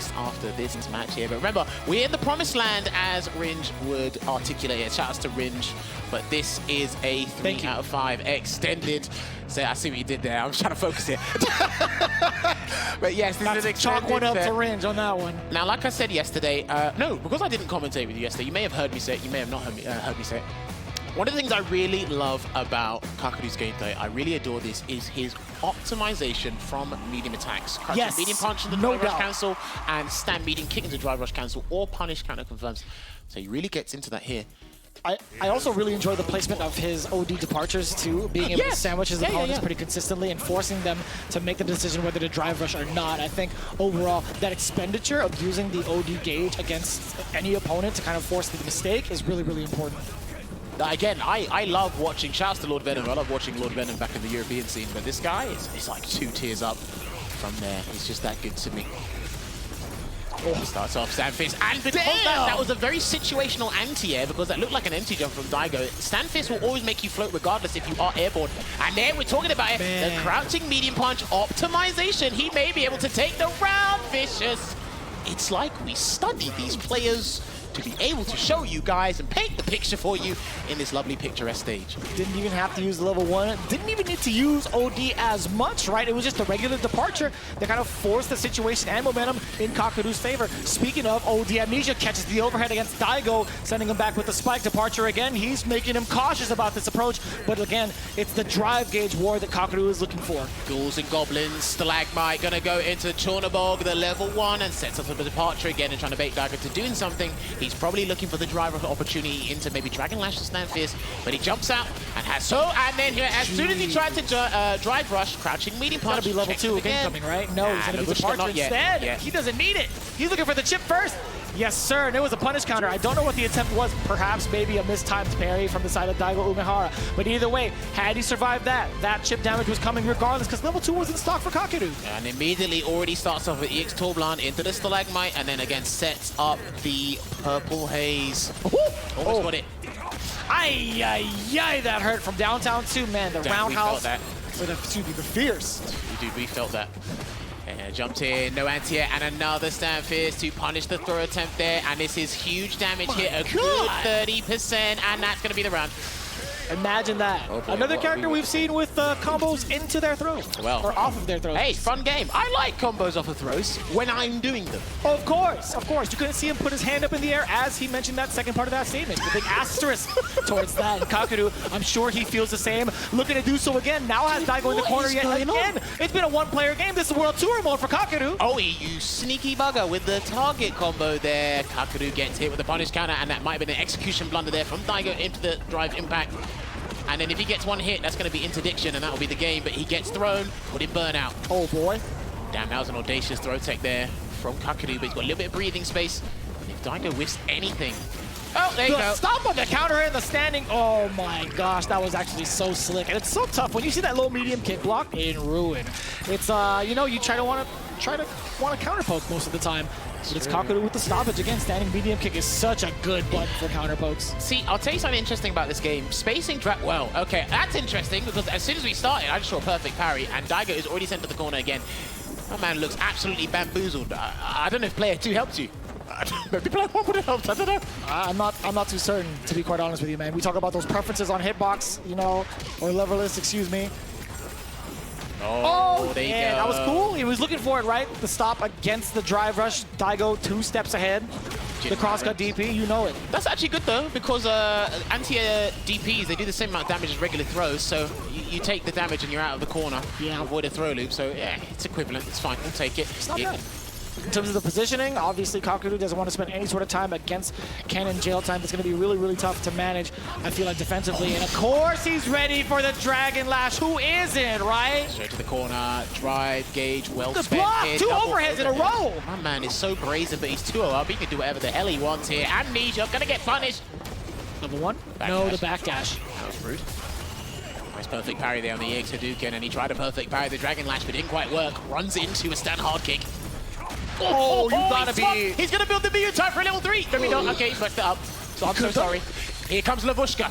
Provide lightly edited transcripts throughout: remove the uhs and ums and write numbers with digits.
next after this match here. But remember, we're in the promised land, as Ringe would articulate it. Shout outs to Ringe. But this is a 3 out of 5 extended. So I see what you did there. I'm trying to focus here. But yes, this is an extended. Chalk one up to Ringe on that one. Now, like I said yesterday, no, because I didn't commentate with you yesterday, you may have heard me say it, you may have not heard me say it. One of the things I really love about Kakeru's gameplay, I really adore this, is his optimization from medium attacks. Yes, medium punch into drive rush cancel, and stand medium kick into drive rush cancel, or punish counter confirms. So he really gets into that here. I also really enjoy the placement of his OD departures too, being able to sandwich his opponents pretty consistently and forcing them to make the decision whether to drive rush or not. I think overall that expenditure of using the OD gauge against any opponent to kind of force the mistake is really, really important. Again, I love watching, shouts to Lord Venom, I love watching Lord Venom back in the European scene, but this guy is like 2 tiers up from there. He's just that good to me. Oh, starts off Standfist, and because that was a very situational anti-air, because that looked like an empty jump from Daigo. Standfist will always make you float regardless if you are airborne. And there we're talking about it, the crouching medium punch optimization. He may be able to take the round, Vicious. It's like we studied these players to be able to show you guys and paint the picture for you in this lovely picturesque stage. Didn't even have to use level 1. Didn't even need to use OD as much, right? It was just a regular departure that kind of forced the situation and momentum in Kakeru's favor. Speaking of, OD Amnesia catches the overhead against Daigo, sending him back with the spike departure again. He's making him cautious about this approach, but again, it's the drive gauge war that Kakeru is looking for. Ghouls and Goblins, Stalagmite gonna go into Chornabog, the level 1, and sets up a departure again and trying to bait Daigo to doing something. He's probably looking for the drive opportunity into maybe Dragon Lash to stand fierce, but he jumps out and has and then here, as soon as he tried to drive rush, crouching medium punch. Gotta be level 2 again coming, right? No, he's gonna be departure instead. He doesn't need it. He's looking for the chip first. Yes, sir, and it was a punish counter. I don't know what the attempt was. Perhaps maybe a mistimed parry from the side of Daigo Umehara. But either way, had he survived that chip damage was coming regardless, because level 2 was in stock for Kakeru. And immediately already starts off with EX Torblan into the Stalagmite, and then again sets up the Purple Haze. Almost got it. Ay, that hurt from downtown too, man. The roundhouse. For the Fierce. Dude, we felt that. And jumped in, no anti-air, and another stand fierce to punish the throw attempt there. And this is huge damage here, a good 30%, and that's going to be the round. Imagine that. Another character we've seen with combos into their throws. Or off of their throws. Hey, fun game. I like combos off of throws when I'm doing them. Of course. You couldn't see him put his hand up in the air as he mentioned that second part of that statement. The big asterisk towards that. And Kakeru, I'm sure he feels the same. Looking to do so again. Now has Daigo in the corner yet again. It's been a one-player game. This is World Tour mode for Kakeru. Oh, you sneaky bugger with the target combo there. Kakeru gets hit with the punish counter, and that might have been an execution blunder there from Daigo into the drive impact. And then if he gets one hit, that's going to be interdiction, and that will be the game. But he gets thrown, put in burnout. Oh, boy. Damn, that was an audacious throw tech there from Kakeru, but he's got a little bit of breathing space. And if Daigo whiffs anything... Oh, there you go. Stop on the counter and the standing. Oh, my gosh. That was actually so slick. And it's so tough. When you see that low-medium kick block in Ruin, it's, you know, you try to want to counter poke most of the time. But it's Kakeru with the stoppage. Again, standing medium kick is such a good button for counter pokes. See, I'll tell you something interesting about this game. Spacing well, okay, that's interesting because as soon as we started, I just saw a perfect parry, and Daigo is already sent to the corner again. My man looks absolutely bamboozled. I don't know if player 2 helped you. Maybe player 1 would have helped, I don't know. I'm not too certain, to be quite honest with you, man. We talk about those preferences on hitbox, you know, or lever list, excuse me. Oh, there you go. That was cool. He was looking for it, right? The stop against the drive rush. Daigo 2 steps ahead. The crosscut DP, you know it. That's actually good though, because anti-air DPs, they do the same amount of damage as regular throws, so you take the damage and you're out of the corner. Avoid a throw loop, so yeah, it's equivalent. It's fine, we'll take it. It's not bad. In terms of the positioning, obviously Kakeru doesn't want to spend any sort of time against Cannon jail time. It's going to be really, really tough to manage, I feel like, defensively. And of course, he's ready for the Dragon Lash. Who isn't, right? Straight to the corner, drive, gauge, well spent. The block, 2 overheads in a row. My man is so brazen, but he's 2-0 up. He can do whatever the hell he wants here. Amnesia, going to get punished. Number 1? No, the backdash. That was rude. Nice perfect parry there on the EX Hadouken, and he tried a perfect parry the Dragon Lash, but didn't quite work. Runs into a stand hard kick. Oh, you gotta be... He's gonna build the BU type for level 3. No, we don't. Okay, he fucked it up. So I'm so sorry. Here comes Lavushka.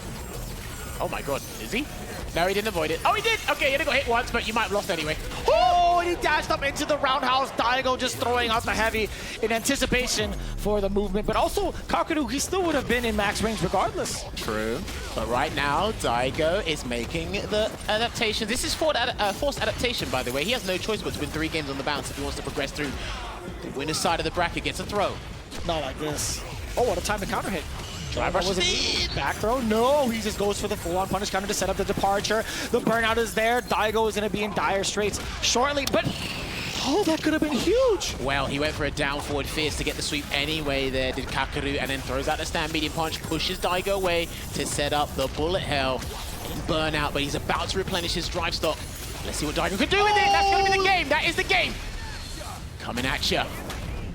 Oh my god, is he? No, he didn't avoid it. Oh, he did! Okay, he only got hit once, but you might have lost anyway. Oh, and he dashed up into the roundhouse. Daigo just throwing out the heavy in anticipation for the movement. But also, Kakeru, he still would have been in max range regardless. True. But right now, Daigo is making the adaptation. This is forced adaptation, by the way. He has no choice but to win 3 games on the bounce if he wants to progress through. The winner's side of the bracket gets a throw. Not like this. Oh, what a time to counter hit. Drive rush back throw? No, he just goes for the full-on punish counter to set up the departure. The burnout is there. Daigo is going to be in dire straits shortly, but oh, that could have been huge. Well, he went for a down forward fierce to get the sweep anyway there, did Kakeru, and then throws out the stand medium punch, pushes Daigo away to set up the bullet hell in burnout, but he's about to replenish his drive stock. Let's see what Daigo can do with it. That's going to be the game. That is the game. Coming at you.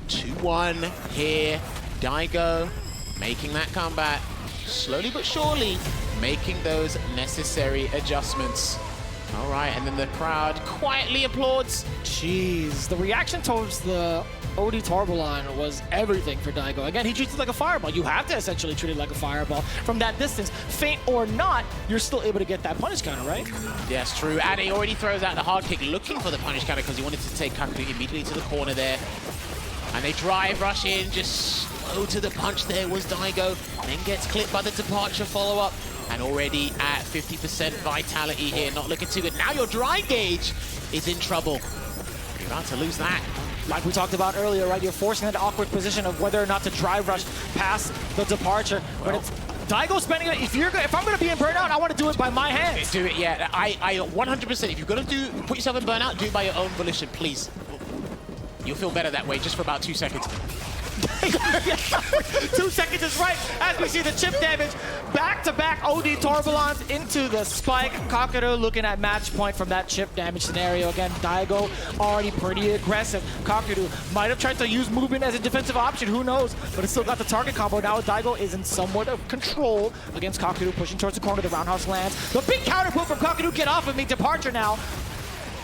2-1 here. Daigo making that comeback, slowly but surely making those necessary adjustments. All right, and then the crowd quietly applauds. Jeez, the reaction towards the OD Torbalon was everything for Daigo. Again, he treats it like a fireball. You have to essentially treat it like a fireball. From that distance, feint or not, you're still able to get that punish counter, right? Yes, true. And he already throws out the hard kick looking for the punish counter because he wanted to take Kakeru immediately to the corner there. And they drive, rush in, just slow to the punch there was Daigo. Then gets clipped by the departure follow-up. And already at 50% vitality here, not looking too good. Now your dry gauge is in trouble. You're about to lose that. Like we talked about earlier, right? You're forcing that awkward position of whether or not to drive rush past the departure. But it's Daigo spending it. If I'm going to be in burnout, I want to do it by my hands. Do it, yeah. I 100%. If you're going to put yourself in burnout, do it by your own volition, please. You'll feel better that way, just for about 2 seconds. 2 seconds is right as we see the chip damage. Back-to-back OD Torbalons into the spike. Kakeru looking at match point from that chip damage scenario. Again, Daigo already pretty aggressive. Kakeru might have tried to use movement as a defensive option, who knows? But it's still got the target combo. Now Daigo is in somewhat of control against Kakeru, pushing towards the corner. The roundhouse lands. The big counter move from Kakeru. Get off of me. Departure now.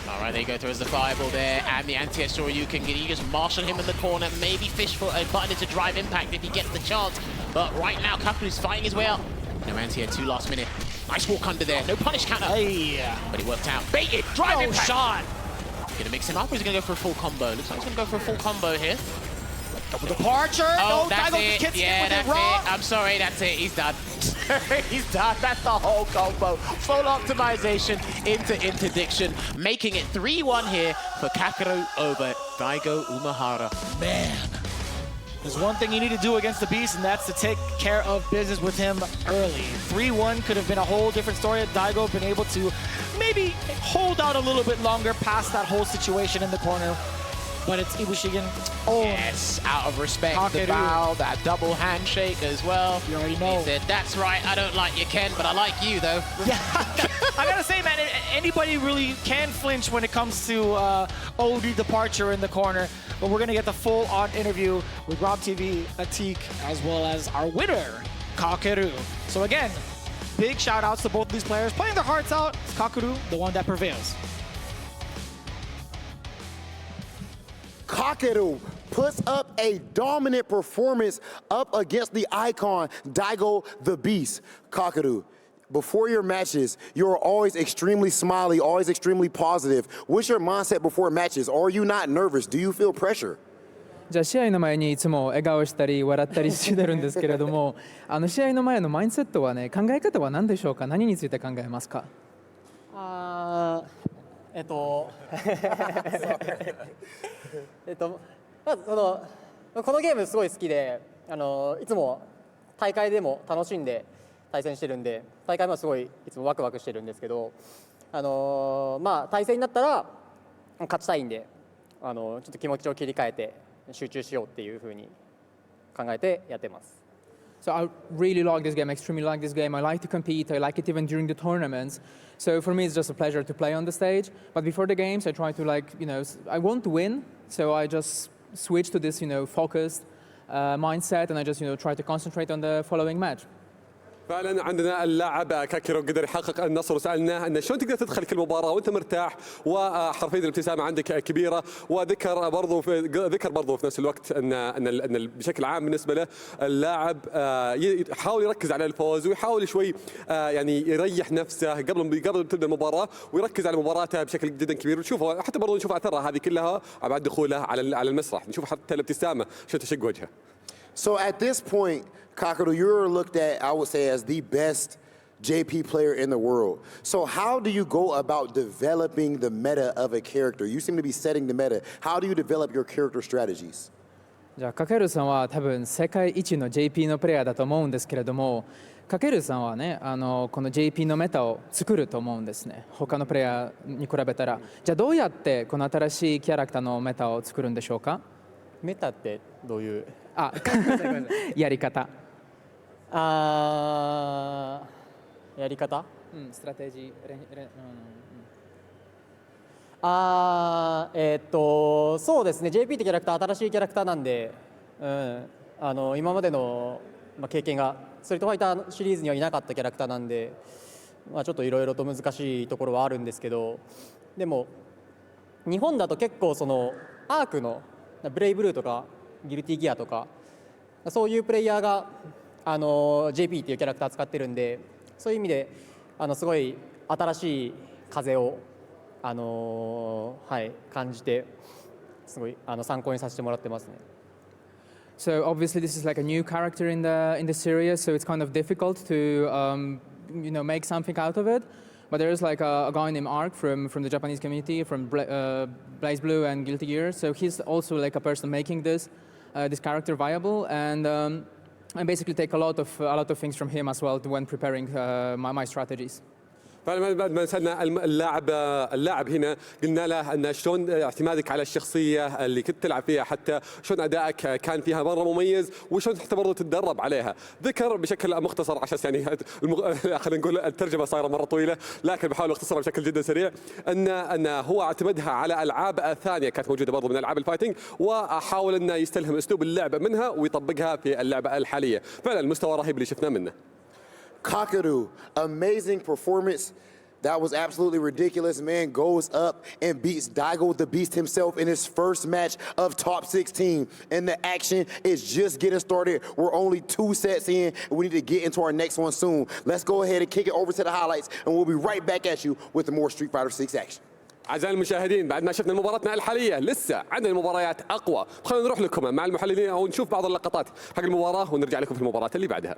All right, there you go. Throws the fireball there, and the anti-air you can get. You just marshal him in the corner, maybe fish for a button into drive impact if he gets the chance. But right now, Kakeru's fighting his way out. No anti-air 2 last minute. Nice walk under there. No punish counter. Hey. But it worked out. Baited. Drive impact. Shot. Gonna mix him up, or is he gonna go for a full combo? Looks like he's gonna go for a full combo here. Double departure. Oh, no, that's Daigo it. just Yeah, that's it. I'm sorry, that's it. He's done. He's done. That's the whole combo. Full optimization into interdiction, making it 3-1 here for Kakeru over Daigo Umehara. Man, there's one thing you need to do against the Beast, and that's to take care of business with him early. 3-1 could have been a whole different story had Daigo been able to maybe hold out a little bit longer past that whole situation in the corner. But it's Ibushigen. Oh, yes, out of respect, Kakeru. the bow, that double handshake as well. You already know. He said, that's right, I don't like you, Ken, but I like you, though. Yeah, I gotta say, man, anybody really can flinch when it comes to OD departure in the corner. But we're gonna get the full-on interview with Rob TV, Atik, as well as our winner, Kakeru. So again, big shout-outs to both of these players playing their hearts out. It's Kakeru, the one that prevails. Kakeru puts up a dominant performance up against the icon, Daigo the Beast. Kakeru, before your matches, you're always extremely smiley, always extremely positive. What's your mindset before matches? Are you not nervous? Do you feel pressure? じゃあ試合の前にいつも笑顔したり笑ったりしてるんですけれども、試合の前のマインドセットはね、考え方は何でしょうか？何について考えますか？まずこのゲームすごい好きで、いつも大会でも楽しんで対戦してるんで、大会もすごいいつもワクワクしてるんですけど、まあ対戦になったら勝ちたいんで、ちょっと気持ちを切り替えて集中しようっていう風に考えてやってます。So I really like this game, extremely like this game. I like to compete. I like it even during the tournaments. So for me, it's just a pleasure to play on the stage. But before the games, I try to I want to win. So I just switch to this, focused mindset, and I just, try to concentrate on the following match. فعلا عندنا اللاعب كاكيرو قدر يحقق النصر، وسالناه انه شلون تقدر تدخل كل مباراه وانت مرتاح وحرفيا الابتسامه عندك كبيره، وذكر برضو في نفس الوقت ان بشكل عام بالنسبه له اللاعب يحاول يركز على الفوز ويحاول شوي يعني يريح نفسه قبل تبدا المباراه ويركز على مباراته بشكل جدا كبير. ونشوفه حتى برضو نشوف اثرها هذه كلها بعد دخوله على المسرح، نشوف حتى الابتسامه شو تشق وجهه. So at this point, Kakeru, you're looked at, I would say, as the best JP player in the world. So how do you go about developing the meta of a character? You seem to be setting the meta. How do you develop your character strategies? じゃあカケルさんは多分世界一の JP のプレイヤーだと思うんですけれども、カケルさんはねこの JP のメタを作ると思うんですね、他のプレイヤーに比べたら。じゃあどうやってこの新しいキャラクターのメタを作るんでしょうか。メタってどういう？やり方。やり方？ストラテジー。そうですね。JP ってキャラクター新しいキャラクターなんで、今までの経験がストリートファイターシリーズにはいなかったキャラクターなんで、ちょっといろいろと難しいところはあるんですけど、でも日本だと結構そのアークのブレイブルーとかギルティギアとかそういうプレイヤーがJP っていうキャラクター使ってるんで、そういう意味ですごい新しい風を感じてすごい参考にさせてもらってますね。So obviously this is like a new character in the series, so it's kind of difficult to make something out of it. But there is like a guy named Ark from the Japanese community, from Blaze Blue and Guilty Gear. So he's also like a person making this character viable, and I basically take a lot of things from him as well when preparing my strategies. بعد ما سالنا اللاعب هنا قلنا له ان شلون اعتمادك على الشخصيه اللي كنت تلعب فيها، حتى شلون ادائك كان فيها مره مميز وشلون حتى برضه تتدرب عليها. ذكر بشكل مختصر عشان يعني خلينا نقول الترجمه صايره مره طويله، لكن بحاول اختصرها بشكل جدا سريع. ان هو اعتمدها على العاب ثانيه كانت موجوده برضه من العاب الفايتنج، وحاول انه يستلهم اسلوب اللعبه منها ويطبقها في اللعبه الحاليه. فعلا المستوى رهيب اللي شفناه منه. Kakeru, amazing performance. That was absolutely ridiculous. Man goes up and beats Daigo the Beast himself in his first match of top 16. And the action is just getting started. We're only 2 sets in, and we need to get into our next one soon. Let's go ahead and kick it over to the highlights, and we'll be right back at you with more Street Fighter 6 action. أعزائي المشاهدين، بعد ما شفنا مباراتنا الحالية لسه عندنا مباريات أقوى، خلينا نروح لكم مع المحللين أو نشوف بعض اللقطات حق المباراة ونرجع لكم في المباراة اللي بعدها.